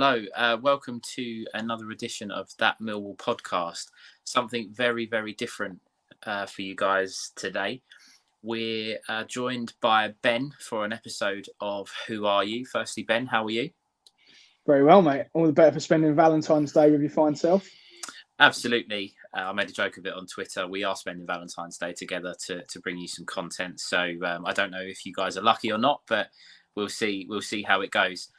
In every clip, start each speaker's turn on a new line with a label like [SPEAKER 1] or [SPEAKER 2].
[SPEAKER 1] Hello, welcome to another edition of That Millwall podcast. Something very, very different for you guys today. We're joined by Ben for an episode of Who Are You? Firstly, Ben, how are you?
[SPEAKER 2] Very well, mate. All the better for spending Valentine's Day with your fine self.
[SPEAKER 1] Absolutely. I made a joke of it on Twitter. We are spending Valentine's Day together to bring you some content. So I don't know if you guys are lucky or not, but we'll see. We'll see how it goes.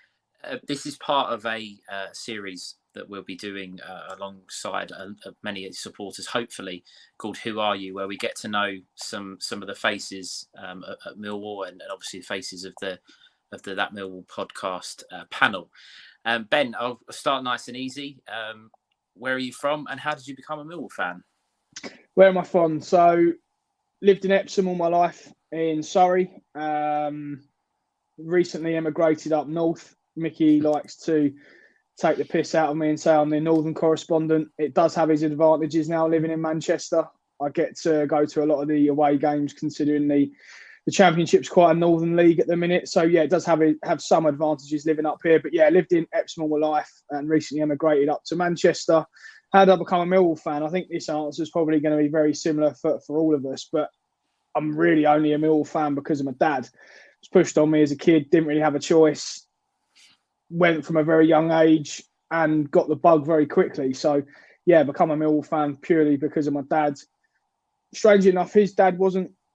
[SPEAKER 1] This is part of a series that we'll be doing alongside many supporters, hopefully, called Who Are You?, where we get to know some of the faces at Millwall and obviously the faces of the That Millwall podcast panel. Ben, I'll start nice and easy. Where are you from and how did you become a Millwall fan?
[SPEAKER 2] Where am I from? So, lived in Epsom all my life in Surrey. Recently emigrated up north. Mickey likes to take the piss out of me and say I'm the northern correspondent. It does have its advantages now living in Manchester. I get to go to a lot of the away games considering the Championship's quite a northern league at the minute. So, yeah, it does have some advantages living up here. But, yeah, lived in Epsom all my life and recently emigrated up to Manchester. How did I become a Millwall fan? I think this answer is probably going to be very similar for all of us. But I'm really only a Millwall fan because of my dad. It was pushed on me as a kid, didn't really have a choice. Went from a very young age and got the bug very quickly. So, yeah, become a Millwall fan purely because of my dad. Strangely enough,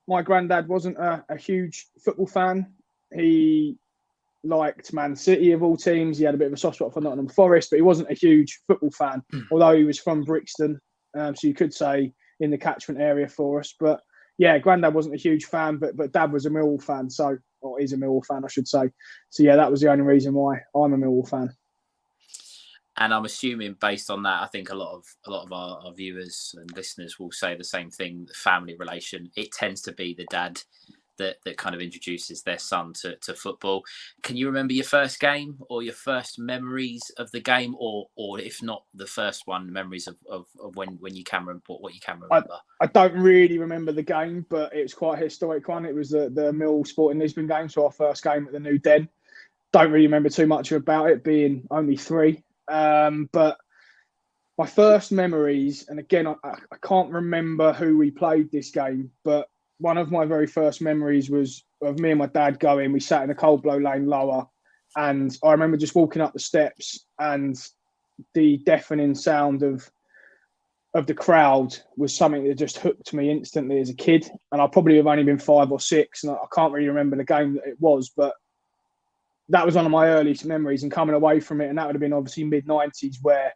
[SPEAKER 2] my granddad wasn't a huge football fan. He liked Man City of all teams. He had a bit of a soft spot for Nottingham Forest, but he wasn't a huge football fan, although he was from Brixton. So you could say in the catchment area for us. But, yeah, granddad wasn't a huge fan, but dad was a Millwall fan. So, or is a Millwall fan, I should say. So, yeah, that was the only reason why I'm a Millwall fan.
[SPEAKER 1] And I'm assuming based on that, I think a lot of our viewers and listeners will say the same thing, the family relation. It tends to be the dad that kind of introduces their son to football. Can you remember your first game or your first memories of the game, or if not the first one, memories of when you can remember what you can remember?
[SPEAKER 2] I don't really remember the game, but it was quite a historic one. It was the Millwall Sporting Lisbon game, so our first game at the new Den. Don't really remember too much about it, being only 3. But my first memories, and again, I can't remember who we played this game, but one of my very first memories was of me and my dad going. We sat in a cold blow lane lower, and I remember just walking up the steps, and the deafening sound of the crowd was something that just hooked me instantly as a kid. And I probably have only been 5 or 6, and I can't really remember the game that it was, but that was one of my earliest memories, and coming away from it, and that would have been obviously mid-90s, where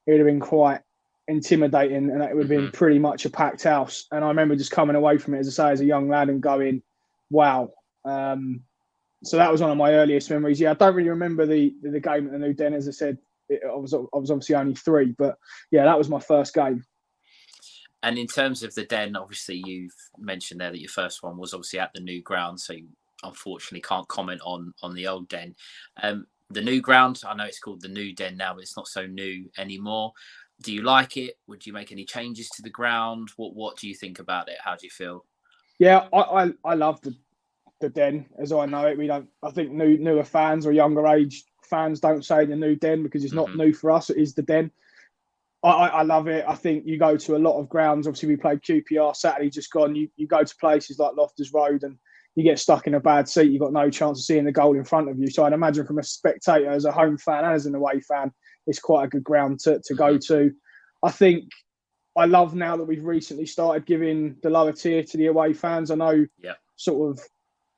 [SPEAKER 2] it would have been quite intimidating, and it would have been pretty much a packed house. And I remember just coming away from it, as I say, as a young lad and going, wow. So that was one of my earliest memories. Yeah, I don't really remember the game at the new Den. As I said, I was obviously only 3, but yeah, that was my first game.
[SPEAKER 1] And in terms of the Den, obviously you've mentioned there that your first one was obviously at the new ground, so you unfortunately can't comment on the old Den. The new ground, I know it's called the new Den now, but it's not so new anymore. Do you like it? Would you make any changes to the ground? What do you think about it? How do you feel?
[SPEAKER 2] Yeah, I love the Den as I know it. I think newer fans or younger age fans don't say the new Den because it's not new for us. It is the Den. I love it. I think you go to a lot of grounds. Obviously, we played QPR Saturday just gone. You go to places like Loftus Road and you get stuck in a bad seat. You've got no chance of seeing the goal in front of you. So I'd imagine from a spectator, as a home fan and as an away fan, it's quite a good ground to go to. I think I love now that we've recently started giving the lower tier to the away fans. I know sort of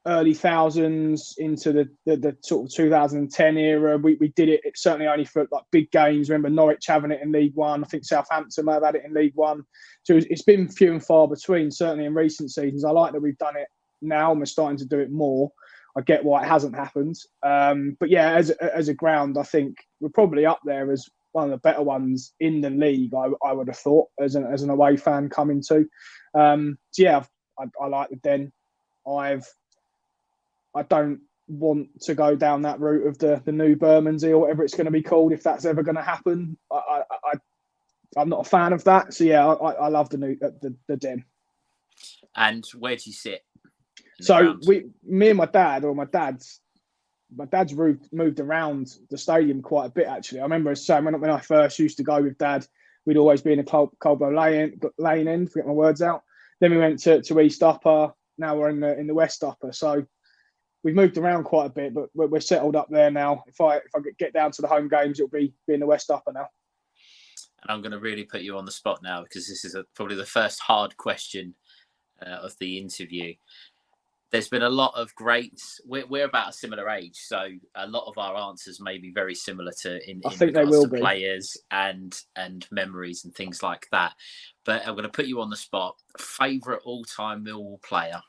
[SPEAKER 2] early thousands into the sort of 2010 era, we did it. It certainly only for like big games. Remember Norwich having it in League One. I think Southampton may have had it in League One. So it's been few and far between, certainly in recent seasons. I like that we've done it now and we're starting to do it more. I get why it hasn't happened. But yeah, as a ground, I think we're probably up there as one of the better ones in the league, I would have thought, as an away fan coming to. So yeah, I like the Den. I don't want to go down that route of the new Bermondsey or whatever it's going to be called, if that's ever going to happen. I'm not a fan of that. So yeah, I love the Den.
[SPEAKER 1] And where do you sit?
[SPEAKER 2] So me and my dad, or my dad's my dad's moved around the stadium quite a bit, actually. I remember saying when I first used to go with Dad, we'd always be in a Coldborough lane end, forget my words out. Then we went to East Upper. Now we're in the West Upper. So we've moved around quite a bit, but we're settled up there now. If I get down to the home games, it'll be in the West Upper now.
[SPEAKER 1] And I'm going to really put you on the spot now, because this is probably the first hard question of the interview. There's been a lot of greats. We're about a similar age, so a lot of our answers may be very similar in regards to players and memories and things like that. But I'm going to put you on the spot. Favourite all-time Millwall player?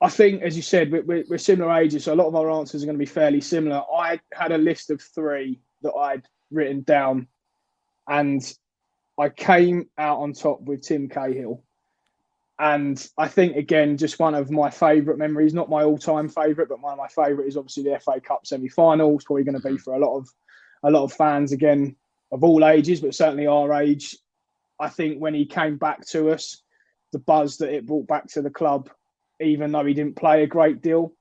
[SPEAKER 2] I think, as you said, we're similar ages, so a lot of our answers are going to be fairly similar. I had a list of 3 that I'd written down, and I came out on top with Tim Cahill. And I think, again, just one of my favourite memories, not my all-time favourite, but one of my favourite is obviously the FA Cup semi-final. It's probably going to be for a lot of fans, again, of all ages, but certainly our age. I think when he came back to us, the buzz that it brought back to the club, even though he didn't play a great deal,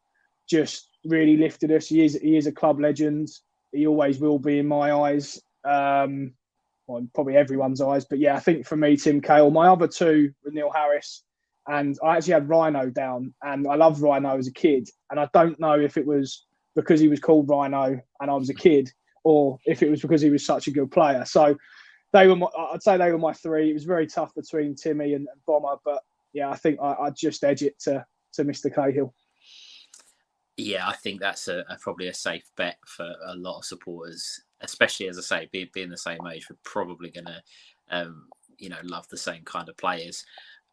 [SPEAKER 2] just really lifted us. He is a club legend. He always will be in my eyes. Well, probably everyone's eyes. But yeah, I think for me, Tim Cahill. My other 2 were Neil Harris. And I actually had Rhino down, and I loved Rhino as a kid. And I don't know if it was because he was called Rhino and I was a kid, or if it was because he was such a good player. So I'd say they were my 3. It was very tough between Timmy and Bomber, but yeah, I think I'd just edge it to Mr. Cahill.
[SPEAKER 1] Yeah, I think that's probably a safe bet for a lot of supporters, especially, as I say, being the same age. We're probably going to, love the same kind of players.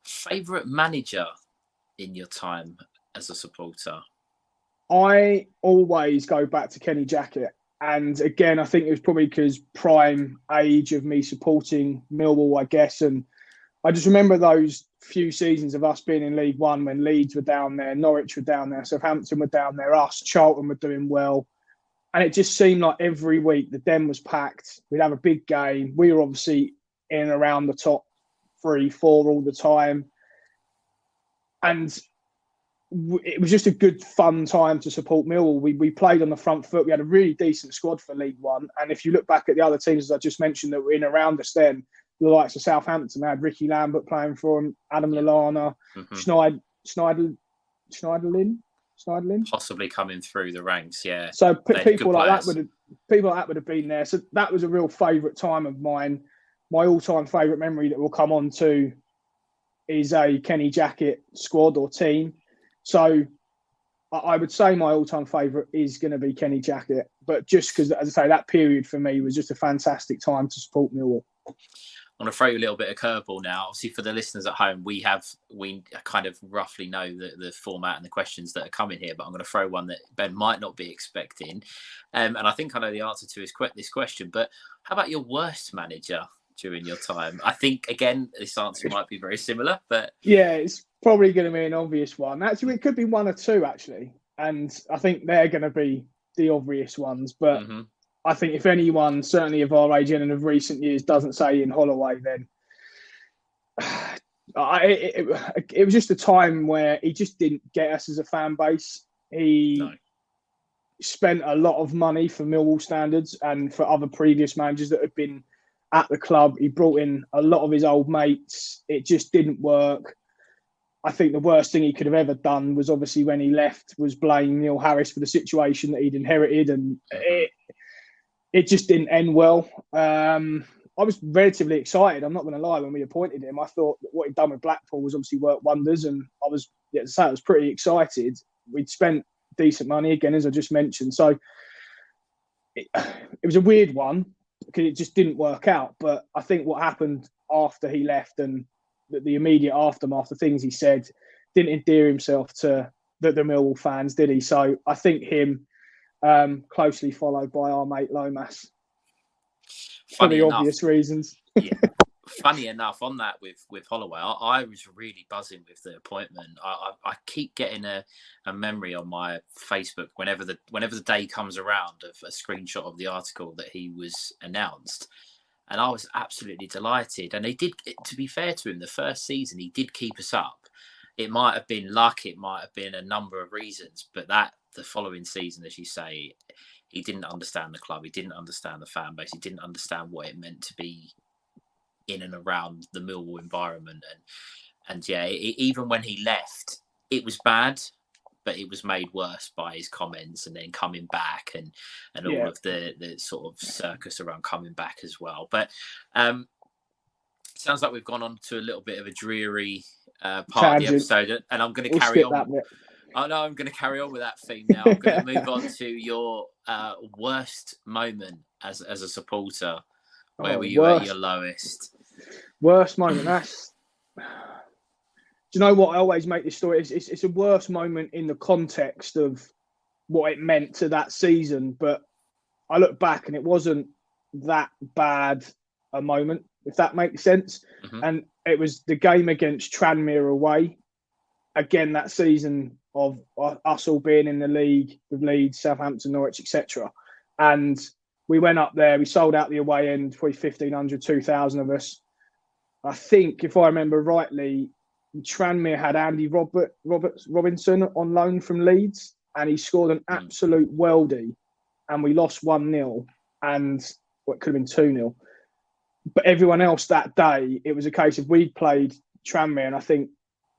[SPEAKER 1] Favourite manager in your time as a supporter?
[SPEAKER 2] I always go back to Kenny Jackett. And again, I think it was probably because prime age of me supporting Millwall, I guess. And I just remember those few seasons of us being in League One when Leeds were down there, Norwich were down there, Southampton were down there, us, Charlton were doing well. And it just seemed like every week the den was packed. We'd have a big game. We were obviously in and around the top 3, 4 all the time. And it was just a good, fun time to support Millwall. We played on the front foot. We had a really decent squad for League One. And if you look back at the other teams, as I just mentioned, that were in around us then, the likes of Southampton, they had Ricky Lambert playing for them, Adam Lallana, Schneiderlin,
[SPEAKER 1] possibly coming through the ranks. Yeah.
[SPEAKER 2] So people like that would have been there. So that was a real favourite time of mine. My all-time favourite memory that we'll come on to is a Kenny Jackett squad or team. So I would say my all-time favourite is going to be Kenny Jackett, but just because, as I say, that period for me was just a fantastic time to support Millwall.
[SPEAKER 1] I'm going to throw you a little bit of curveball now. Obviously, for the listeners at home, we kind of roughly know the format and the questions that are coming here, but I'm going to throw one that Ben might not be expecting. And I think I know the answer to this question, but how about your worst manager during your time? I think, again, this answer might be very similar, but...
[SPEAKER 2] Yeah, it's probably going to be an obvious one. Actually, it could be 1 or 2, actually. And I think they're going to be the obvious ones, but... Mm-hmm. I think if anyone, certainly of our age and of recent years, doesn't say Ian Holloway, then it was just a time where he just didn't get us as a fan base. He spent a lot of money for Millwall standards and for other previous managers that had been at the club. He brought in a lot of his old mates. It just didn't work. I think the worst thing he could have ever done was obviously when he left was blame Neil Harris for the situation that he'd inherited, and it just didn't end well. I was relatively excited, I'm not going to lie, when we appointed him. I thought that what he'd done with Blackpool was obviously worked wonders, and I was pretty excited. We'd spent decent money, again, as I just mentioned. So it was a weird one because it just didn't work out. But I think what happened after he left and the immediate aftermath, the things he said, didn't endear himself to the Millwall fans, did he? So I think him... closely followed by our mate Lomas. For the obvious reasons.
[SPEAKER 1] Yeah. Funny enough, on that with Holloway, I was really buzzing with the appointment. I keep getting a memory on my Facebook whenever the day comes around of a screenshot of the article that he was announced. And I was absolutely delighted. And he did, to be fair to him, the first season, he did keep us up. It might have been luck, it might have been a number of reasons, but that the following season, as you say, he didn't understand the club. He didn't understand the fan base. He didn't understand what it meant to be in and around the Millwall environment. And even when he left, it was bad, but it was made worse by his comments and then coming back and all of the sort of circus around coming back as well. But sounds like we've gone on to a little bit of a dreary part of the episode, and I'm going to carry on. I know I'm going to carry on with that theme now. I'm going to move on to your worst moment as a supporter. Where were you at your lowest?
[SPEAKER 2] Worst moment. That's. Do you know what? I always make this story. It's a worst moment in the context of what it meant to that season. But I look back and it wasn't that bad a moment, if that makes sense. Mm-hmm. And it was the game against Tranmere away. Again, that season of us all being in the league with Leeds, Southampton, Norwich, etc. And we went up there. We sold out the away end, probably 1,500, 2,000 of us. I think, if I remember rightly, Tranmere had Andy Robinson on loan from Leeds, and he scored an absolute worldie, and we lost 1-0, and it could have been 2-0. But everyone else that day, it was a case of we'd played Tranmere, and I think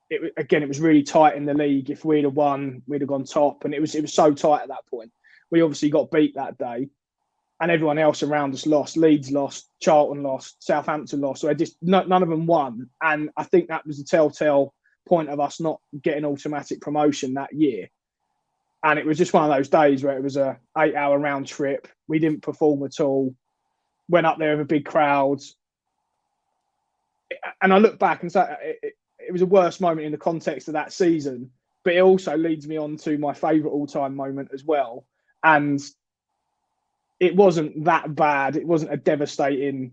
[SPEAKER 2] it was really tight in the league. If we'd have won, we'd have gone top, and it was so tight at that point. We obviously got beat that day, and everyone else around us lost. Leeds lost, Charlton lost, Southampton lost. So none of them won, and I think that was the telltale point of us not getting automatic promotion that year. And it was just one of those days where it was a 8-hour round trip. We didn't perform at all. Went up there with a big crowd, and I look back and say it was a worst moment in the context of that season, but it also leads me on to my favourite all-time moment as well. And it wasn't that bad. It wasn't a devastating,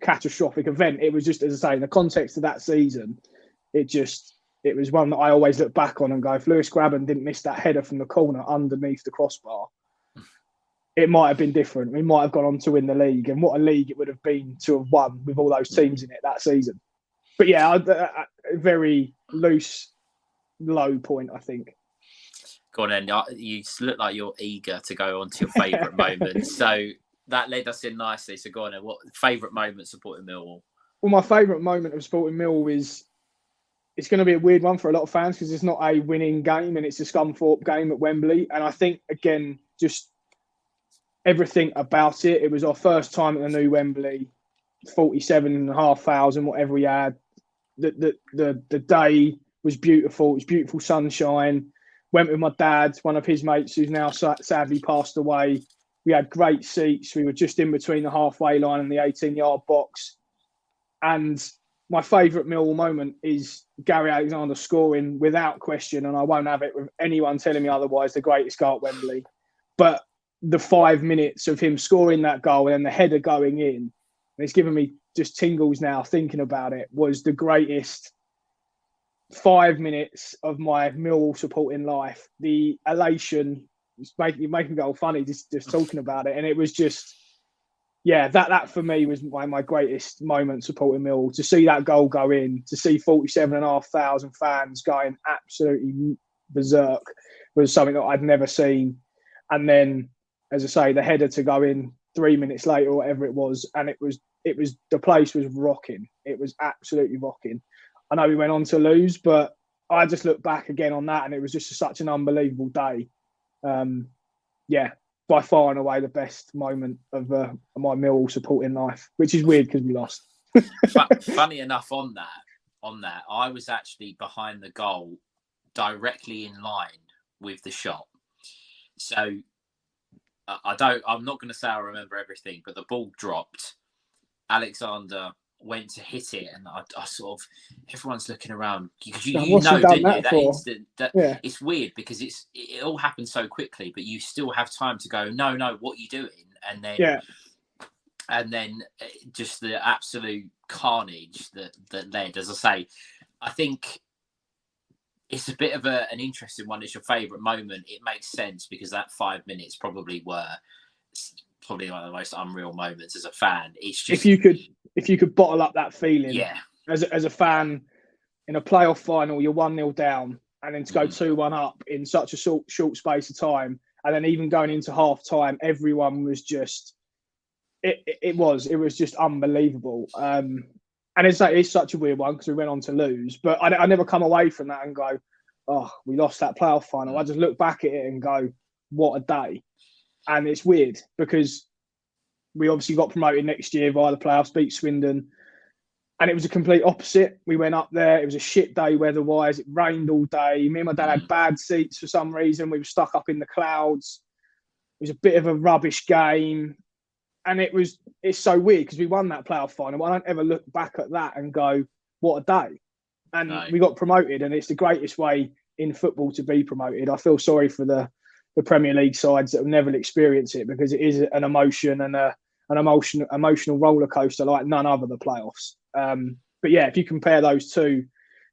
[SPEAKER 2] catastrophic event. It was just, as I say, in the context of that season, it was one that I always look back on and go, if Lewis Grabban didn't miss that header from the corner underneath the crossbar, it might have been different. We might have gone on to win the league, and what a league it would have been to have won with all those teams in it that season. But yeah, a very loose, low point, I think.
[SPEAKER 1] Go on, then. You look like you're eager to go on to your favourite moments. So that led us in nicely. So go on, then. What favourite moment supporting Millwall?
[SPEAKER 2] Well, my favourite moment of supporting Millwall is, it's going to be a weird one for a lot of fans because it's not a winning game and it's a Scunthorpe game at Wembley. And I think, again, just everything about it. It was our first time at the new Wembley, 47,500, whatever we had. The day was beautiful. It was beautiful sunshine. Went with my dad, one of his mates who's now sadly passed away. We had great seats. We were just in between the halfway line and the 18-yard box. And my favourite Millwall moment is Gary Alexander scoring without question, and I won't have it with anyone telling me otherwise, the greatest goal at Wembley. But the 5 minutes of him scoring that goal and then the header going in, and it's given me just tingles now thinking about it, was the greatest 5 minutes of my Millwall supporting life. The elation, you're making me go funny just talking about it. And it was just, that for me was my greatest moment supporting Millwall. To see that goal go in, to see 47,500 fans going absolutely berserk was something that I'd never seen. And then, as I say, the header to go in 3 minutes later or whatever it was, and it was the place was rocking. It was absolutely rocking. I know we went on to lose, but I just look back again on that, and it was just such an unbelievable day. By far and away the best moment of my Millwall supporting life, which is weird because we lost.
[SPEAKER 1] Funny enough, on that, I was actually behind the goal, directly in line with the shot. So I'm not going to say I remember everything, but the ball dropped. Alexander went to hit it, and I sort of, everyone's looking around because you know, didn't you, that instant. It's weird because it all happened so quickly, but you still have time to go, no, what are you doing? And then just the absolute carnage that led. As I say, I think it's a bit of an interesting one. It's your favourite moment. It makes sense because that 5 minutes probably were one of the most unreal moments as a fan. It's just, if you could bottle up that feeling, as a fan in a playoff final, you're 1-0 down,
[SPEAKER 2] and then to go 2-1 up in such a short space of time, and then even going into half time, everyone was just it was just unbelievable. And it's such a weird one because we went on to lose, but I never come away from that and go, oh, we lost that playoff final. I just look back at it and go, what a day. And it's weird because we obviously got promoted next year via the playoffs, beat Swindon. And it was a complete opposite. We went up there. It was a shit day weather-wise. It rained all day. Me and my dad had bad seats for some reason. We were stuck up in the clouds. It was a bit of a rubbish game. And it's so weird because we won that playoff final. I don't ever look back at that and go, what a day. And we got promoted, and it's the greatest way in football to be promoted. I feel sorry for the Premier League sides that will never experience it because it is an emotion and an emotional roller coaster like none other, the playoffs. But yeah, if you compare those two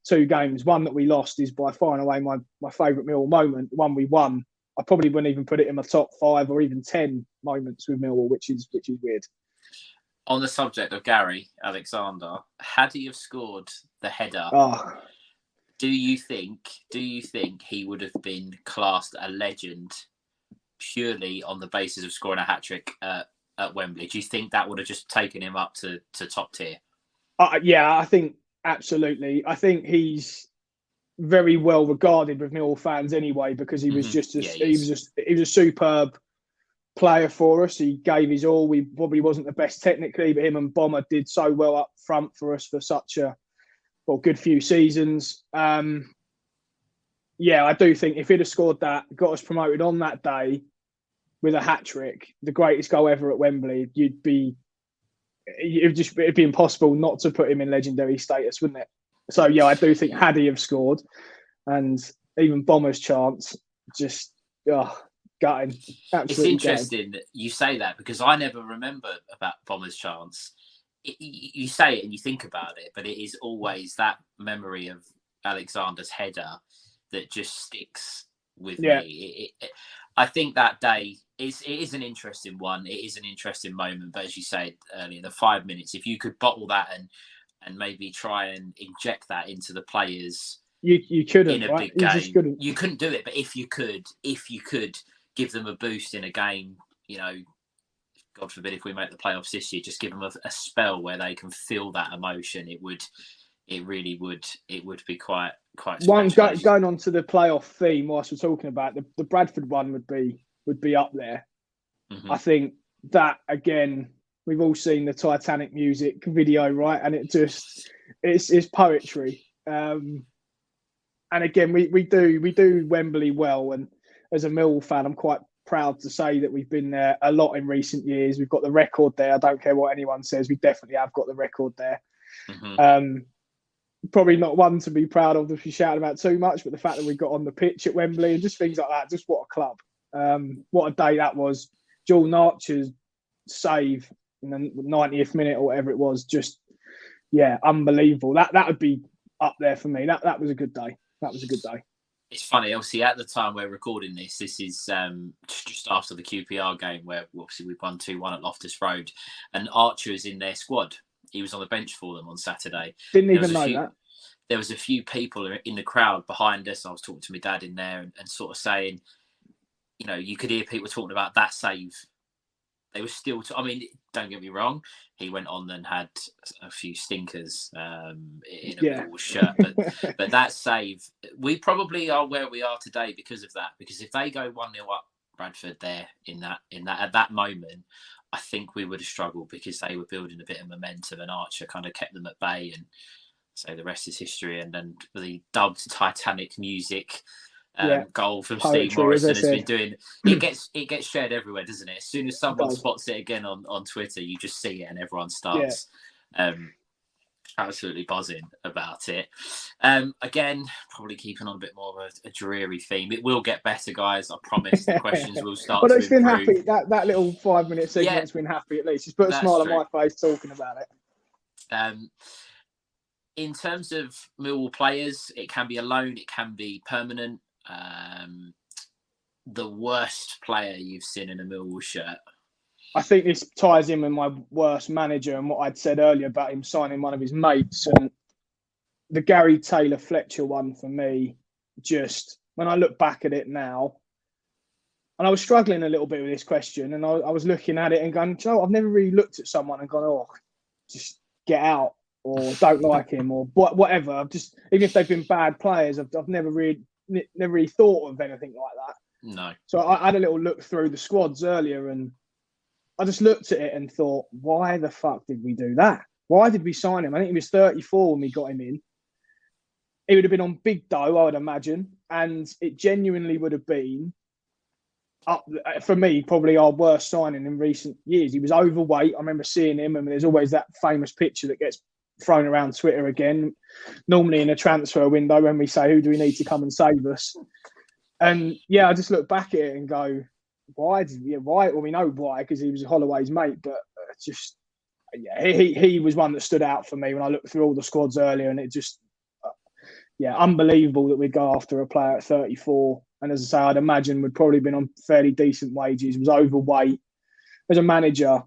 [SPEAKER 2] games, one that we lost is by far and away my favourite Millwall moment. The one we won, I probably wouldn't even put it in my top 5 or even 10 moments with Millwall, which is weird.
[SPEAKER 1] On the subject of Gary Alexander, had he have scored the header, do you think he would have been classed a legend purely on the basis of scoring a hat-trick at Wembley? Do you think that would have just taken him up to top tier?
[SPEAKER 2] Yeah, I think absolutely. I think he's very well regarded with Millwall fans anyway because he was he was a superb player for us. He gave his all. We probably wasn't the best technically, but him and Bomber did so well up front for us for such a good few seasons. Yeah, I do think if he'd have scored that, got us promoted on that day with a hat-trick, the greatest goal ever at Wembley, it'd be impossible not to put him in legendary status, wouldn't it? So yeah, I do think had he have scored, and even Bomber's chance, just gutting. Absolutely.
[SPEAKER 1] It's interesting that you say that because I never remember about Bomber's chance. You say it and you think about it, but it is always that memory of Alexander's header that just sticks with me. I think that day it is an interesting one. It is an interesting moment, but as you said earlier, the 5 minutes, if you could bottle that and maybe try and inject that into the players,
[SPEAKER 2] you couldn't
[SPEAKER 1] in a big game. You couldn't do it, but if you could give them a boost in a game, God forbid if we make the playoffs this year, just give them a spell where they can feel that emotion. It would be quite
[SPEAKER 2] one going on to the playoff theme. Whilst we're talking about the Bradford one, would be up there. Mm-hmm. I think that again, we've all seen the Titanic music video, right? And it's poetry. And again, we do Wembley well. And as a Millwall fan, I'm quite proud to say that we've been there a lot in recent years. We've got the record there. I don't care what anyone says. We definitely have got the record there. Mm-hmm. Probably not one to be proud of if you shout about too much, but the fact that we got on the pitch at Wembley and just things like that, just what a club. What a day that was. Jordan Archer's save in the 90th minute or whatever it was, just, unbelievable. That would be up there for me. That was a good day. That was a good day.
[SPEAKER 1] It's funny, obviously, at the time we're recording this is just after the QPR game where obviously we won 2-1 at Loftus Road, and Archer is in their squad. He was on the bench for them on Saturday.
[SPEAKER 2] Didn't even know that.
[SPEAKER 1] There was a few people in the crowd behind us. I was talking to my dad in there and sort of saying, you could hear people talking about that save. They were still, don't get me wrong. He went on and had a few stinkers in a Millwall shirt. But that save, we probably are where we are today because of that. Because if they go 1-0 up Bradford there at that moment, I think we would have struggled because they were building a bit of momentum and Archer kind of kept them at bay. And so the rest is history. And then the dubbed Titanic music goal from poetry, Steve Morrison has been doing. It gets shared everywhere, doesn't it? As soon as someone spots it again on Twitter, you just see it and everyone starts absolutely buzzing about it. Again, probably keeping on a bit more of a dreary theme. It will get better, guys. I promise. The questions will start.
[SPEAKER 2] But
[SPEAKER 1] it's
[SPEAKER 2] been happy. That little 5-minute segment's been happy at least. It's put a smile on my face talking about it.
[SPEAKER 1] In terms of Millwall players, it can be a loan, it can be permanent. The worst player you've seen in a Millwall shirt?
[SPEAKER 2] I think this ties in with my worst manager and what I'd said earlier about him signing one of his mates. And the Gary Taylor Fletcher one for me just when I look back at it now, and I was struggling a little bit with this question, and I was looking at it and going, Joe, I've never really looked at someone and gone, oh, just get out, or don't like him, or whatever. I've just, even if they've been bad players, I've never really thought of anything like that.
[SPEAKER 1] No.
[SPEAKER 2] So I had a little look through the squads earlier, and I just looked at it and thought, why the fuck did we do that? Why did we sign him? I think he was 34 when we got him in. He would have been on big dough, I would imagine, and it genuinely would have been, up for me, probably our worst signing in recent years. He was overweight. I remember seeing him, and there's always that famous picture that gets thrown around Twitter again, normally in a transfer window when we say, who do we need to come and save us? And yeah, I just look back at it and go, why? Well, we know why, because he was Holloway's mate, but just, yeah, he was one that stood out for me when I looked through all the squads earlier, and it just, unbelievable that we'd go after a player at 34. And as I say, I'd imagine we'd probably been on fairly decent wages, was overweight. As a manager,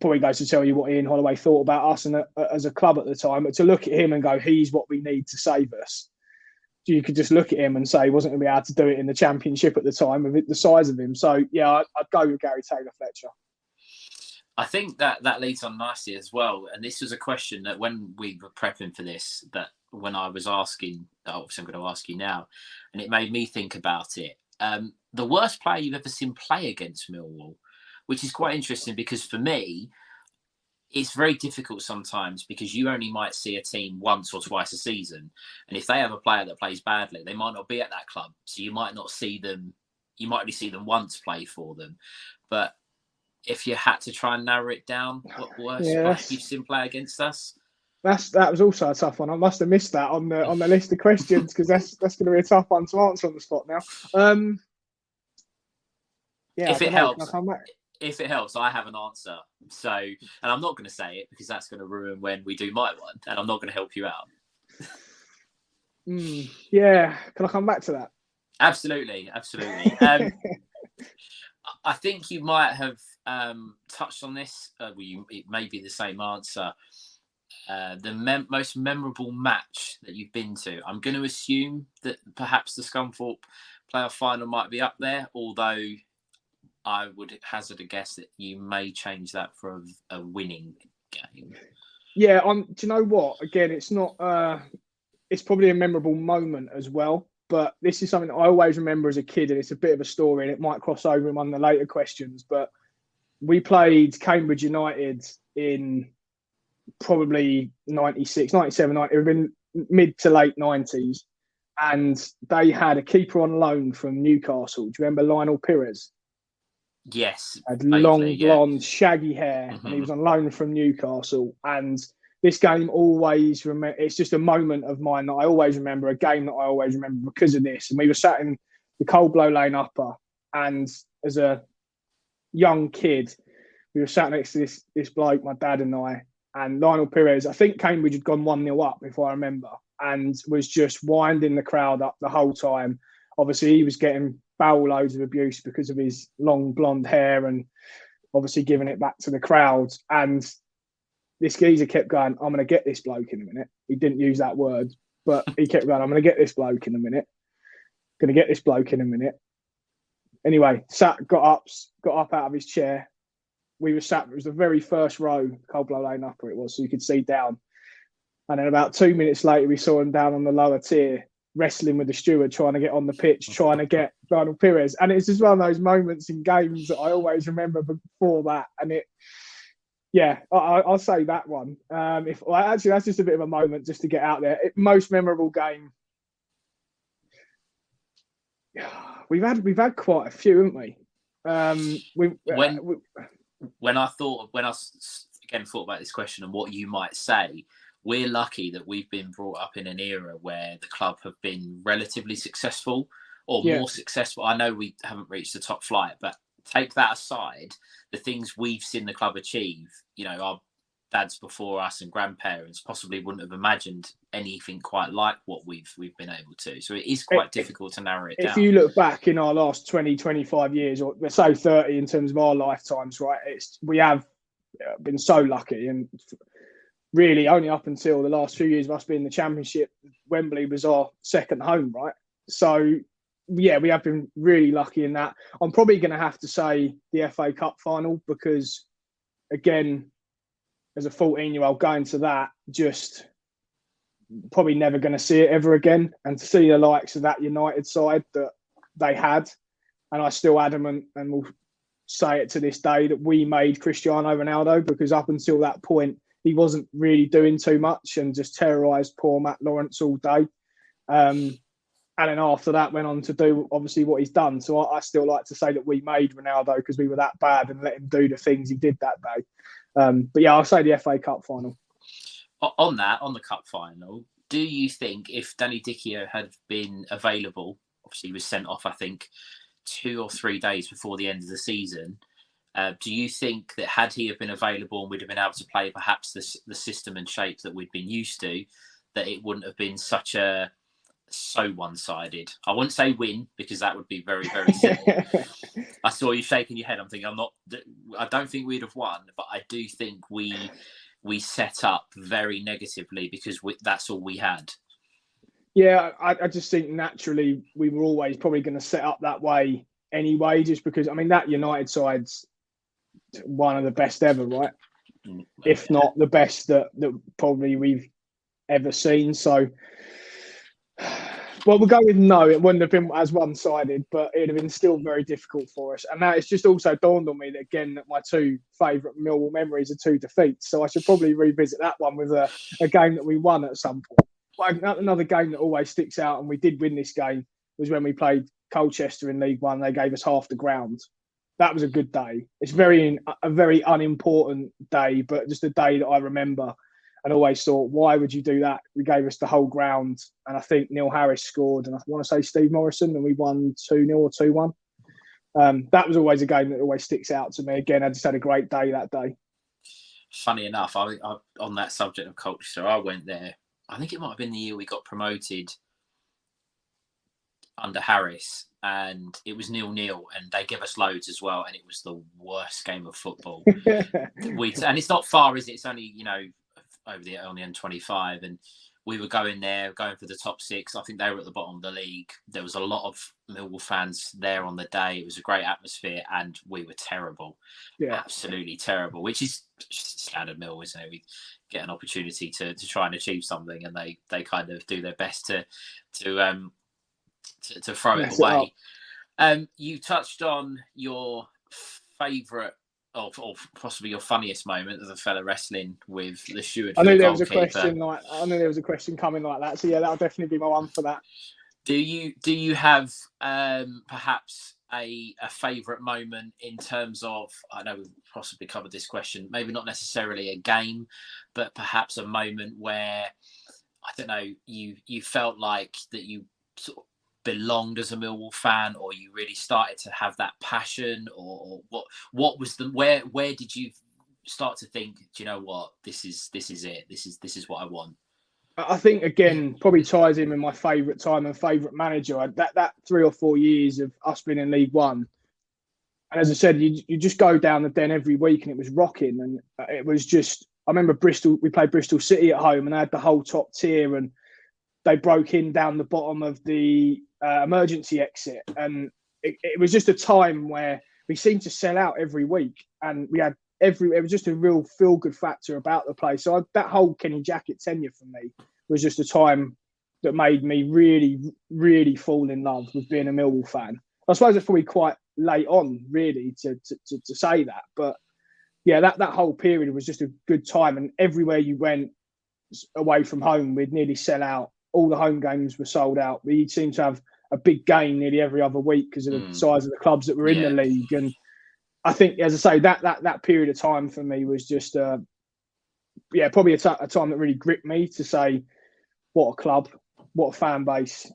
[SPEAKER 2] probably goes to tell you what Ian Holloway thought about us and as a club at the time. But to look at him and go, he's what we need to save us. You could just look at him and say he wasn't going to be able to do it in the Championship at the time with the size of him. So, yeah, I'd go with Gary Taylor-Fletcher.
[SPEAKER 1] I think that leads on nicely as well. And this was a question that when we were prepping for this, that when I was asking, obviously I'm going to ask you now, and it made me think about it. The worst player you've ever seen play against Millwall, which is quite interesting because for me, it's very difficult sometimes because you only might see a team once or twice a season. And if they have a player that plays badly, they might not be at that club. So you might not see them, you might only see them once play for them. But if you had to try and narrow it down, what worst player you've seen play against us?
[SPEAKER 2] That was also a tough one. I must have missed that on the list of questions because that's going to be a tough one to answer on the spot now.
[SPEAKER 1] If it helps, I have an answer. So, and I'm not going to say it because that's going to ruin when we do my one, and I'm not going to help you out.
[SPEAKER 2] Yeah, can I come back to that?
[SPEAKER 1] Absolutely. I think you might have touched on this. It may be the same answer. The most memorable match that you've been to. I'm going to assume that perhaps the Scunthorpe playoff final might be up there, although I would hazard a guess that you may change that for a winning game.
[SPEAKER 2] Yeah, do you know what? Again, it's not. It's probably a memorable moment as well. But this is something that I always remember as a kid, and it's a bit of a story, and it might cross over in one of the later questions. But we played Cambridge United in probably 96, 97, 90, it would have been mid to late 90s. And they had a keeper on loan from Newcastle. Do you remember Lionel Pires?
[SPEAKER 1] Yes.
[SPEAKER 2] Had long, blonde, shaggy hair. Mm-hmm. And he was on loan from Newcastle. And this game always, it's just a moment of mine that I always remember, a game that I always remember because of this. And we were sat in the Cold Blow Lane upper. And as a young kid, we were sat next to this bloke, my dad and I. And Lionel Pires, I think Cambridge had gone 1-0 up, if I remember, and was just winding the crowd up the whole time. Obviously, he was getting barrel loads of abuse because of his long blonde hair and obviously giving it back to the crowd. And this geezer kept going, I'm going to get this bloke in a minute. He didn't use that word, but he kept going, I'm going to get this bloke in a minute. Going to get this bloke in a minute. Anyway, got up out of his chair. We were sat, it was the very first row, Cold Blow Lane upper it was, so you could see down. And then about 2 minutes later, we saw him down on the lower tier, wrestling with the steward, trying to get on the pitch, trying to get Lionel Pires. And it's just one of those moments in games that I always remember before that. And I'll say that one. Actually, that's just a bit of a moment just to get out there. Most memorable game. We've had quite a few, haven't we?
[SPEAKER 1] When I thought about this question and what you might say, we're lucky that we've been brought up in an era where the club have been relatively successful or more successful. I know we haven't reached the top flight, but take that aside, the things we've seen the club achieve, our dads before us and grandparents possibly wouldn't have imagined anything quite like what we've been able to. So it is quite difficult to narrow it down.
[SPEAKER 2] If you look back in our last 20, 25 years, or let's say 30 in terms of our lifetimes, right, we have been so lucky. And really only up until the last few years of us being in the Championship, Wembley was our second home, right? So, yeah, we have been really lucky in that. I'm probably going to have to say the FA Cup final because, again, as a 14-year-old going to that, just probably never going to see it ever again. And to see the likes of that United side that they had, and I still adamant and will say it to this day that we made Cristiano Ronaldo, because up until that point, he wasn't really doing too much and just terrorised poor Matt Lawrence all day. And then after that went on to do obviously what he's done. So I still like to say that we made Ronaldo because we were that bad and let him do the things he did that day. But yeah, I'll say the FA Cup final.
[SPEAKER 1] On the cup final, do you think if Danny Dichio had been available, obviously he was sent off, I think, 2 or 3 days before the end of the season, do you think that had he have been available and we'd have been able to play perhaps the system and shape that we'd been used to, that it wouldn't have been so one-sided? I wouldn't say win because that would be very, very simple. I saw you shaking your head. I'm thinking I don't think we'd have won, but I do think we set up very negatively because that's all we had.
[SPEAKER 2] Yeah, I just think naturally we were always probably going to set up that way anyway, just because, I mean, that United side's one of the best ever, right? If not the best that probably we've ever seen. So, well, we'll go with no. It wouldn't have been as one-sided, but it would have been still very difficult for us. And now it's just also dawned on me that, again, that my two favourite Millwall memories are 2 defeats. So I should probably revisit that one with a game that we won at some point. But another game that always sticks out, and we did win this game, was when we played Colchester in League One. They gave us half the ground. That was a good day. It's a very unimportant day, but just a day that I remember and always thought, why would you do that? We gave us the whole ground, and I think Neil Harris scored, and I want to say Steve Morrison, and we won 2-0 or 2-1. That was always a game that always sticks out to me. Again, I just had a great day that day.
[SPEAKER 1] Funny enough, I on that subject of Colchester, I went there. I think it might have been the year we got promoted under Harris, and it was 0-0, and they gave us loads as well, and it was the worst game of football. And it's not far, is it? It's only, over on the N25, and we were going for the top 6. I think they were at the bottom of the league. There was a lot of Millwall fans there on the day. It was a great atmosphere, and we were terrible. Yeah, absolutely terrible, which is standard Millwall, isn't it? We get an opportunity to try and achieve something, and they kind of do their best to throw it away. You touched on your favourite or possibly your funniest moment as a fella wrestling with the steward.
[SPEAKER 2] I knew there was a question coming like that. So yeah, that'll definitely be my one for that.
[SPEAKER 1] Do you have perhaps a favourite moment in terms of, I know we've possibly covered this question, maybe not necessarily a game, but perhaps a moment where, I don't know, you felt like that you sort of belonged as a Millwall fan, or you really started to have that passion, or what was where did you start to think, do you know what, this is it, this is what I want?
[SPEAKER 2] I think, again, probably ties in with my favourite time and favourite manager. That 3 or 4 years of us being in League One, and as I said, you just go down the Den every week, and it was rocking, and it was just, I remember we played Bristol City at home, and I had the whole top tier, and they broke in down the bottom of the emergency exit. And it was just a time where we seemed to sell out every week. And we had it was just a real feel-good factor about the place. So that whole Kenny Jackett tenure for me was just a time that made me really, really fall in love with being a Millwall fan. I suppose it's probably quite late on, really, to say that. But yeah, that whole period was just a good time. And everywhere you went away from home, we'd nearly sell out. All the home games were sold out. We seemed to have a big game nearly every other week because of the size of the clubs that were in the league. And I think, as I say, that period of time for me was just, probably a time that really gripped me to say, what a club, what a fan base,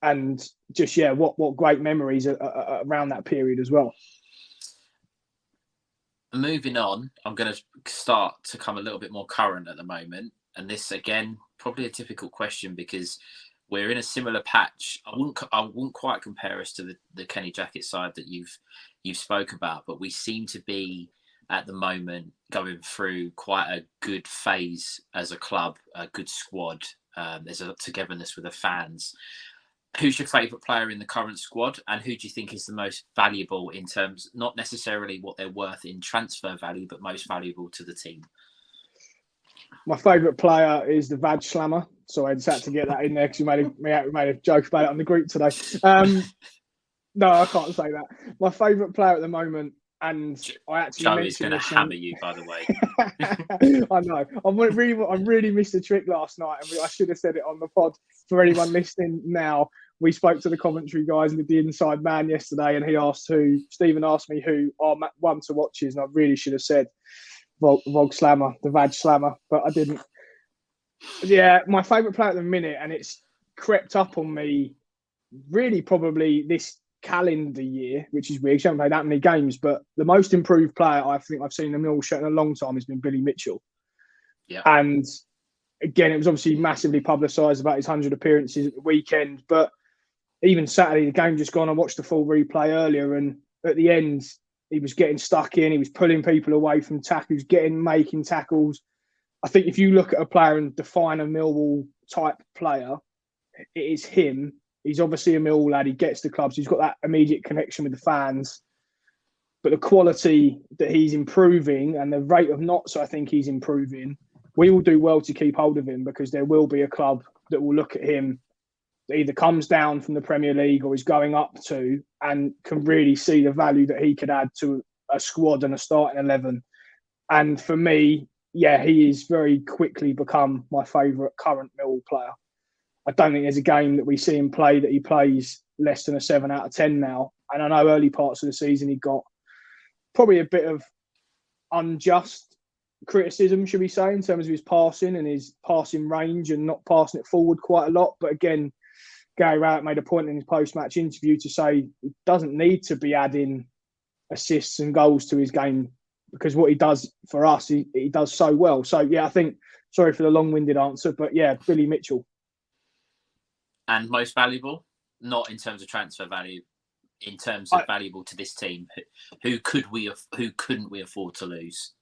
[SPEAKER 2] and just, what great memories around that period as well.
[SPEAKER 1] Moving on, I'm going to start to come a little bit more current at the moment. And this, again, probably a difficult question because we're in a similar patch. I wouldn't quite compare us to the Kenny Jackett side that you've spoke about, but we seem to be at the moment, going through quite a good phase as a club, a good squad. There's a togetherness with the fans. Who's your favourite player in the current squad, and who do you think is the most valuable in terms, not necessarily what they're worth in transfer value, but most valuable to the team?
[SPEAKER 2] My favourite player is the Vag Slammer. So I just had to get that in there because we made a joke about it on the group today. No, I can't say that. My favourite player at the moment, and I actually
[SPEAKER 1] Joey's going to hammer you, by the way.
[SPEAKER 2] I know. I really missed the trick last night, and I should have said it on the pod. For anyone listening now, we spoke to the commentary guys with the inside man yesterday, and Stephen asked me who our one to watch is, and I really should have said Vog Slammer, the Vag Slammer, but I didn't. Yeah, my favourite player at the minute, and it's crept up on me really probably this calendar year, which is weird. She hasn't played that many games, but the most improved player I think I've seen in the Millwall shirt in a long time has been Billy Mitchell.
[SPEAKER 1] Yeah.
[SPEAKER 2] And again, it was obviously massively publicised about his 100 appearances at the weekend, but even Saturday, the game just gone. I watched the full replay earlier, and at the end, he was getting stuck in. He was pulling people away from tackles, making tackles. I think if you look at a player and define a Millwall type player, it is him. He's obviously a Millwall lad. He gets the clubs. He's got that immediate connection with the fans. But the quality that he's improving and the rate of knots I think he's improving, we will do well to keep hold of him, because there will be a club that will look at him that either comes down from the Premier League or is going up to, and can really see the value that he could add to a squad and a starting 11. And for me, yeah, he is very quickly become my favourite current Millwall player. I don't think there's a game that we see him play that he plays less than a 7 out of 10 now. And I know early parts of the season he got probably a bit of unjust criticism, should we say, in terms of his passing and his passing range and not passing it forward quite a lot. But again, Gary Rowett made a point in his post-match interview to say he doesn't need to be adding assists and goals to his game, because what he does for us, he does so well. So, yeah, I think, sorry for the long-winded answer, but yeah, Billy Mitchell.
[SPEAKER 1] And most valuable? Not in terms of transfer value, in terms of valuable to this team. Who couldn't we afford to lose?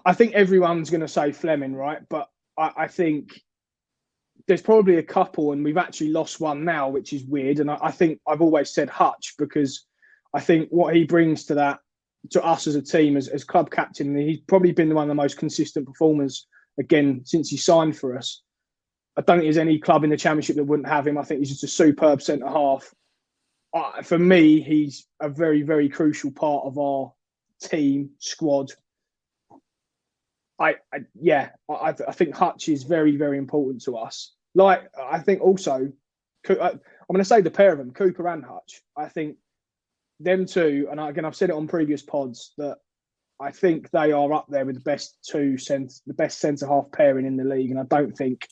[SPEAKER 2] I think everyone's going to say Fleming, right? But I think there's probably a couple, and we've actually lost one now, which is weird. And I think I've always said Hutch, because I think what he brings to us as a team, as club captain, he's probably been one of the most consistent performers, again, since he signed for us. I don't think there's any club in the Championship that wouldn't have him. I think he's just a superb centre-half. For me, he's a very, very crucial part of our team, squad. I think Hutch is very, very important to us. Like, I think also, I'm going to say the pair of them, Cooper and Hutch. I think them two, and again, I've said it on previous pods, that I think they are up there with the best centre-half pairing in the league. And I don't think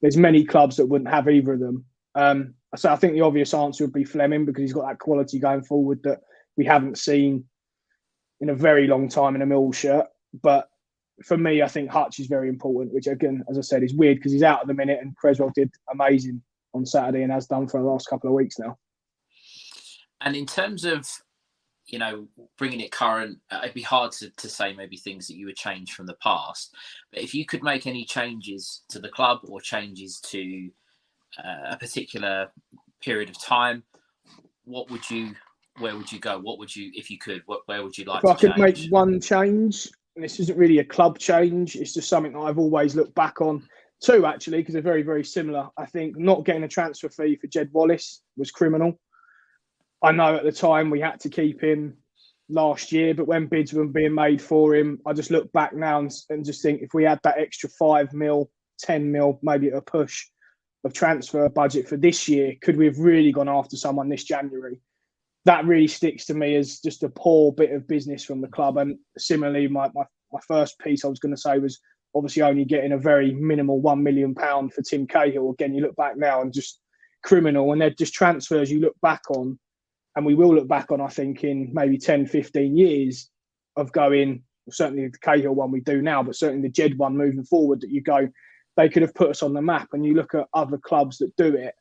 [SPEAKER 2] there's many clubs that wouldn't have either of them. So I think the obvious answer would be Fleming, because he's got that quality going forward that we haven't seen in a very long time in a Millwall shirt. But for me, I think Hutch is very important, which again, as I said, is weird because he's out at the minute, and Creswell did amazing on Saturday and has done for the last couple of weeks now.
[SPEAKER 1] And in terms of, bringing it current, it'd be hard to say maybe things that you would change from the past. But if you could make any changes to the club or changes to a particular period of time, where would you go? What would you, if you could, where would you like to change?
[SPEAKER 2] If I could make one change, and this isn't really a club change, it's just something that I've always looked back on. Two, actually, because they're very, very similar. I think not getting a transfer fee for Jed Wallace was criminal. I know at the time we had to keep him last year, but when bids were being made for him, I just look back now and just think, if we had that extra 5 mil, 10 mil, maybe a push of transfer budget for this year, could we have really gone after someone this January? That really sticks to me as just a poor bit of business from the club. And similarly, my first piece I was going to say was obviously only getting a very minimal £1 million for Tim Cahill. Again, you look back now and just criminal. And they're just transfers you look back on, and we will look back on, I think, in maybe 10, 15 years of going, certainly the Cahill one we do now, but certainly the Jed one moving forward, that you go, they could have put us on the map. And you look at other clubs that do it,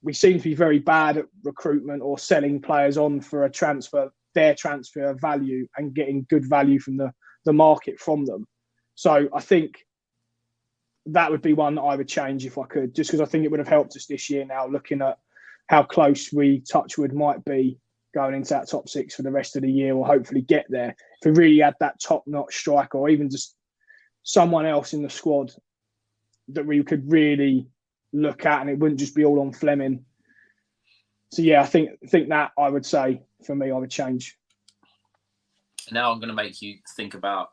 [SPEAKER 2] we seem to be very bad at recruitment or selling players on for a transfer their transfer value and getting good value from the market from them. So I think that would be one that I would change if I could, just because I think it would have helped us this year now, looking at how close we, touchwood, might be going into that top 6 for the rest of the year, or hopefully get there. If we really had that top-notch striker, or even just someone else in the squad that we could really look at, and it wouldn't just be all on Fleming. So yeah, I think that I would say for me, I would change.
[SPEAKER 1] Now I'm going to make you think about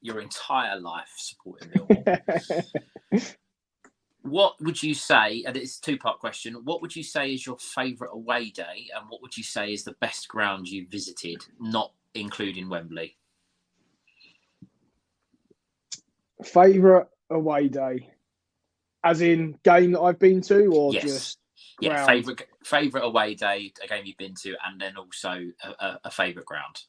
[SPEAKER 1] your entire life supporting Millwall. What would you say, and it's a two-part question, what would you say is your favourite away day, and what would you say is the best ground you visited, not including Wembley?
[SPEAKER 2] Favourite away day? As in game that I've been to, or
[SPEAKER 1] yes.
[SPEAKER 2] Just
[SPEAKER 1] ground? Yeah, favourite away day, a game you've been to, and then also a favourite ground.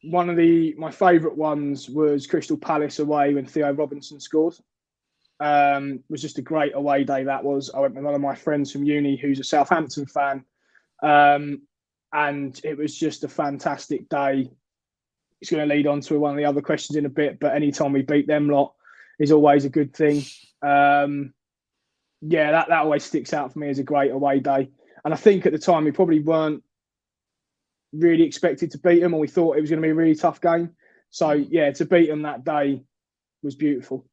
[SPEAKER 2] One of my favourite ones was Crystal Palace away when Theo Robinson scored. It was just a great away day. That was. I went with one of my friends from uni who's a Southampton fan, and it was just a fantastic day. It's going to lead on to one of the other questions in a bit, but anytime we beat them lot is always a good thing. Yeah, that always sticks out for me as a great away day. And I think at the time we probably weren't really expected to beat them, or we thought it was going to be a really tough game. So yeah, to beat them that day was beautiful.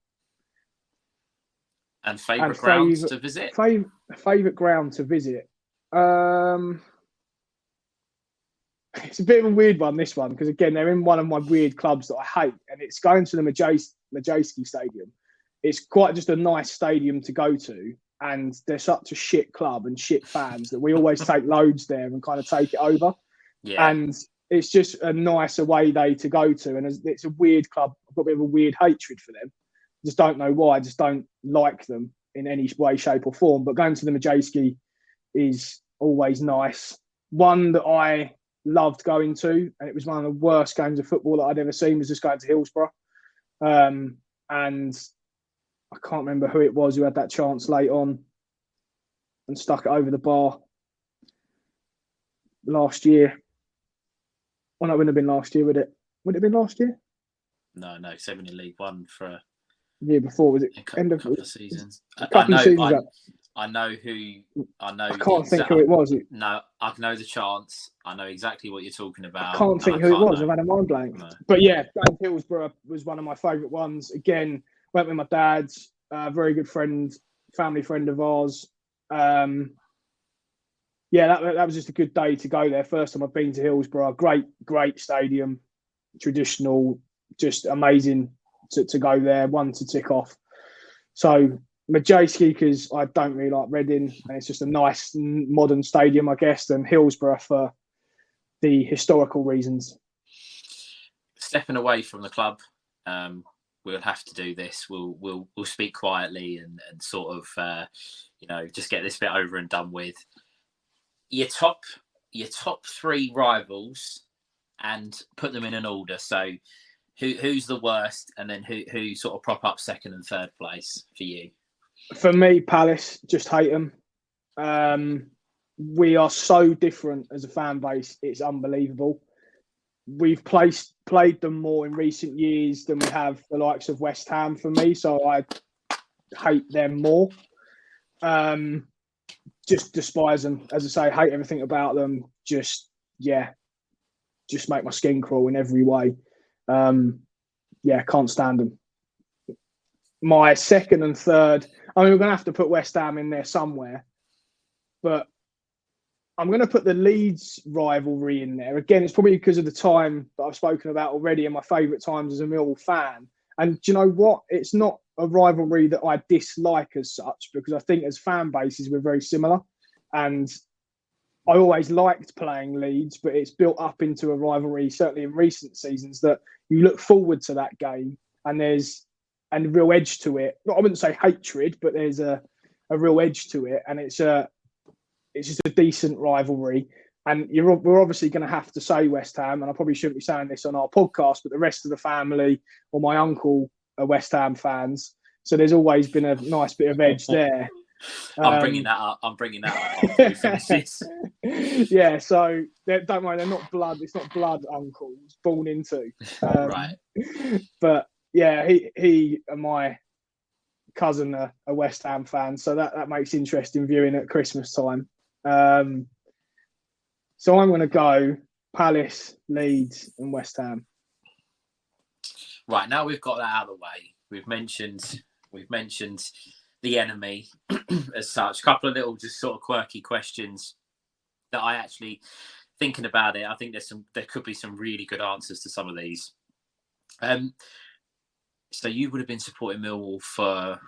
[SPEAKER 1] And favourite grounds to visit?
[SPEAKER 2] Favourite ground to visit? It's a bit of a weird one, this one, because again, they're in one of my weird clubs that I hate, and it's going to the Majewski Stadium. It's quite just a nice stadium to go to, and they're such a shit club and shit fans that we always take loads there and kind of take it over.
[SPEAKER 1] Yeah.
[SPEAKER 2] And it's just a nice away day to go to, and it's a weird club. I've got a bit of a weird hatred for them. Just don't know why. I just don't like them in any way, shape, or form. But going to the Majewski is always nice. One that I loved going to, and it was one of the worst games of football that I'd ever seen, was just going to Hillsborough. And I can't remember who it was who had that chance late on and stuck it over the bar last year. Well, no, it wouldn't have been last year, would it? Would it have been last year?
[SPEAKER 1] No, 7 in League One for
[SPEAKER 2] year before. Was it
[SPEAKER 1] end of couple of seasons?
[SPEAKER 2] I
[SPEAKER 1] know who.
[SPEAKER 2] I can't think who it was.
[SPEAKER 1] No, I know the chance. I know exactly what you're talking about.
[SPEAKER 2] I can't think who it was. I've had a mind blank. No. But yeah, Hillsborough was one of my favourite ones. Again, went with my dad, very good friend, family friend of ours. Yeah, that was just a good day to go there. First time I've been to Hillsborough. Great stadium, traditional, just amazing to go there. One to tick off. So Majewski, because I don't really like Reading, and it's just a nice modern stadium, I guess, and Hillsborough for the historical reasons.
[SPEAKER 1] Stepping away from the club, we'll have to do this. We'll speak quietly and sort of just get this bit over and done with. Your top 3 rivals, and put them in an order. So who's the worst, and then who sort of prop up second and third place for you?
[SPEAKER 2] For me, Palace, just hate them. We are so different as a fan base. It's unbelievable. We've played them more in recent years than we have the likes of West Ham for me. So I hate them more. Just despise them. As I say, hate everything about them. Just make my skin crawl in every way. Can't stand them. My second and third, I mean, we're going to have to put West Ham in there somewhere, but I'm going to put the Leeds rivalry in there. Again, it's probably because of the time that I've spoken about already and my favourite times as a Millwall fan. And do you know what? It's not a rivalry that I dislike as such, because I think as fan bases, we're very similar. And I always liked playing Leeds, but it's built up into a rivalry, certainly in recent seasons, that you look forward to that game and there's a real edge to it. I wouldn't say hatred, but there's a real edge to it. And it's just a decent rivalry. And we're obviously going to have to say West Ham, and I probably shouldn't be saying this on our podcast, but the rest of the family or my uncle are West Ham fans. So there's always been a nice bit of edge there.
[SPEAKER 1] I'm bringing that up.
[SPEAKER 2] Yeah, so don't worry, they're not blood. It's not blood uncles born into.
[SPEAKER 1] Right.
[SPEAKER 2] But yeah, he and my cousin are West Ham fans, so that makes interesting viewing at Christmas time. So I'm going to go Palace, Leeds, and West Ham.
[SPEAKER 1] Right, now we've got that out of the way. We've mentioned the enemy as such. A couple of little just sort of quirky questions that I actually, thinking about it, I think there could be some really good answers to some of these. So you would have been supporting Millwall for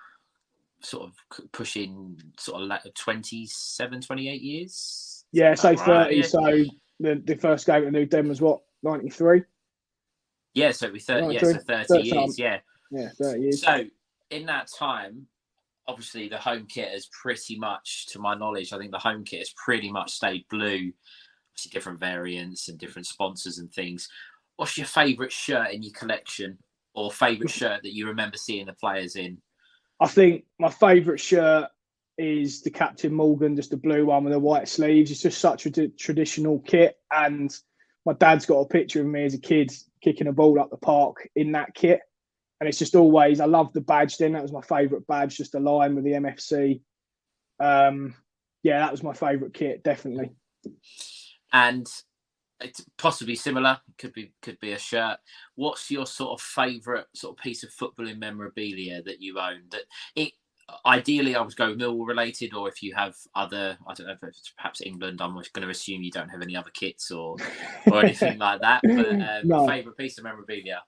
[SPEAKER 1] sort of pushing sort of 27, 28 years?
[SPEAKER 2] Yeah, say 30.
[SPEAKER 1] Right? Yeah.
[SPEAKER 2] So the first game at New Den was what, 93?
[SPEAKER 1] Yeah, so it'd be 30. Yeah, so 30 years. Yeah.
[SPEAKER 2] Yeah, 30 years.
[SPEAKER 1] So in that time, obviously the home kit has pretty much, to my knowledge, I think the home kit has pretty much stayed blue. Obviously different variants and different sponsors and things. What's your favourite shirt in your collection, or favourite shirt that you remember seeing the players in?
[SPEAKER 2] I think my favourite shirt is the Captain Morgan, just the blue one with the white sleeves. It's just such a traditional kit. And my dad's got a picture of me as a kid kicking a ball up the park in that kit. And it's just always, I love the badge then. That was my favourite badge, just a line with the MFC. Yeah, that was my favourite kit, definitely.
[SPEAKER 1] And it's possibly similar, could be a shirt. What's your sort of favourite sort of piece of footballing memorabilia that you own? That it ideally I would go Millwall related, or if you have other, I don't know if it's perhaps England. I'm going to assume you don't have any other kits or anything like that. But
[SPEAKER 2] No.
[SPEAKER 1] Favourite piece of memorabilia.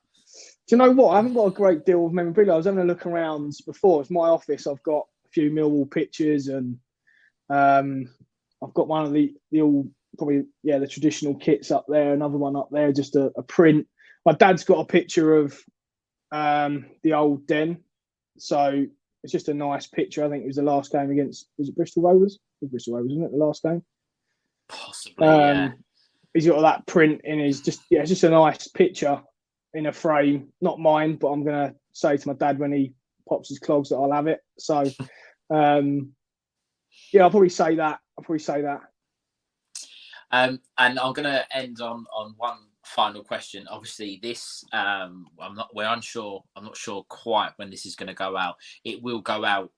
[SPEAKER 2] Do you know what? I haven't got a great deal of memorabilia. I was having a look around before. It's my office. I've got a few Millwall pictures, and I've got one of the all probably the traditional kits up there. Another one up there, just a print. My dad's got a picture of the old Den, so it's just a nice picture. I think it was the last game against, was it Bristol Rovers? It was Bristol Rovers, isn't it? The last game.
[SPEAKER 1] Possibly, yeah.
[SPEAKER 2] He's got that print in his it's just a nice picture in a frame, not mine, but I'm going to say to my dad when he pops his clogs that I'll have it. So, I'll probably say that.
[SPEAKER 1] And I'm going to end on one final question. Obviously, this we're unsure. I'm not sure quite when this is going to go out. It will go out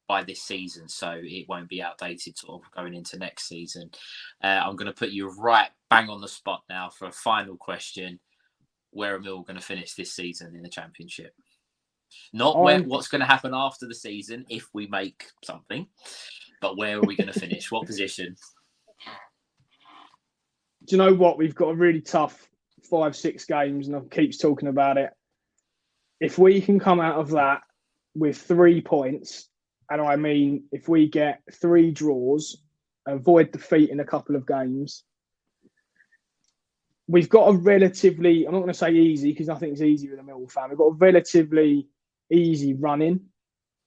[SPEAKER 1] by this season, so it won't be outdated sort of going into next season. I'm going to put you right bang on the spot now for a final question. Where are Millwall going to finish this season in the Championship? Not what's going to happen after the season if we make something, but where are we going to finish? What position?
[SPEAKER 2] Do you know what? We've got a really tough 5-6 games, and I keep talking about it. If we can come out of that with 3 points, and I mean if we get 3 draws, avoid defeat in a couple of games, we've got a relatively, I'm not going to say easy because nothing's easy with a Millwall fan. We've got a relatively easy run-in,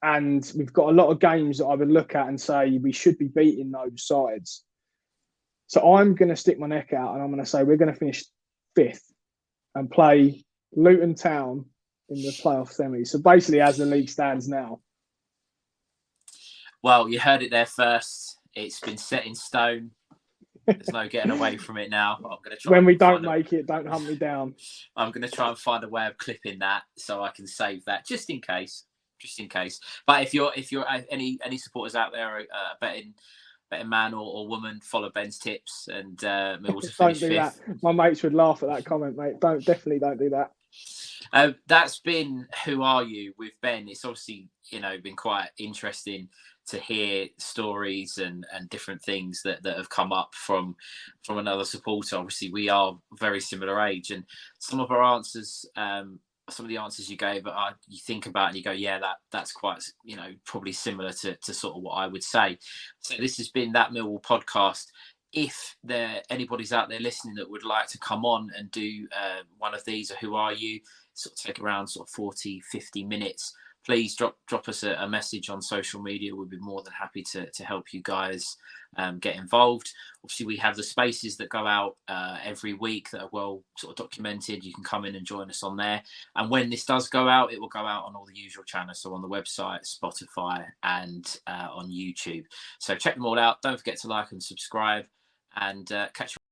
[SPEAKER 2] and we've got a lot of games that I would look at and say we should be beating those sides. So I'm going to stick my neck out and I'm going to say we're going to finish 5th and play Luton Town in the playoff semi. So basically as the league stands now.
[SPEAKER 1] Well, you heard it there first. It's been set in stone. There's no getting away from it now. I'm going to try.
[SPEAKER 2] When we don't make it, don't hunt me down.
[SPEAKER 1] I'm going to try and find a way of clipping that so I can save that just in case. But if you're any supporters out there betting man or woman, follow Ben's tips and Millwall to finish 5th.
[SPEAKER 2] Don't do that. My mates would laugh at that comment, mate. Definitely don't do that.
[SPEAKER 1] That's been Who Are You with Ben. It's obviously been quite interesting to hear stories and different things that have come up from another supporter. Obviously, we are very similar age, and some of our answers, some of the answers you gave, you think about and you go, yeah, that's quite probably similar to sort of what I would say. So this has been That Millwall podcast. If anybody's out there listening that would like to come on and do one of these, or Who Are You, sort of take around sort of 40-50 minutes, please drop us a message on social media. We'd be more than happy to help you guys get involved. Obviously, we have the spaces that go out every week that are well sort of documented. You can come in and join us on there. And when this does go out, it will go out on all the usual channels. So on the website, Spotify, and on YouTube. So check them all out. Don't forget to like and subscribe, and catch you.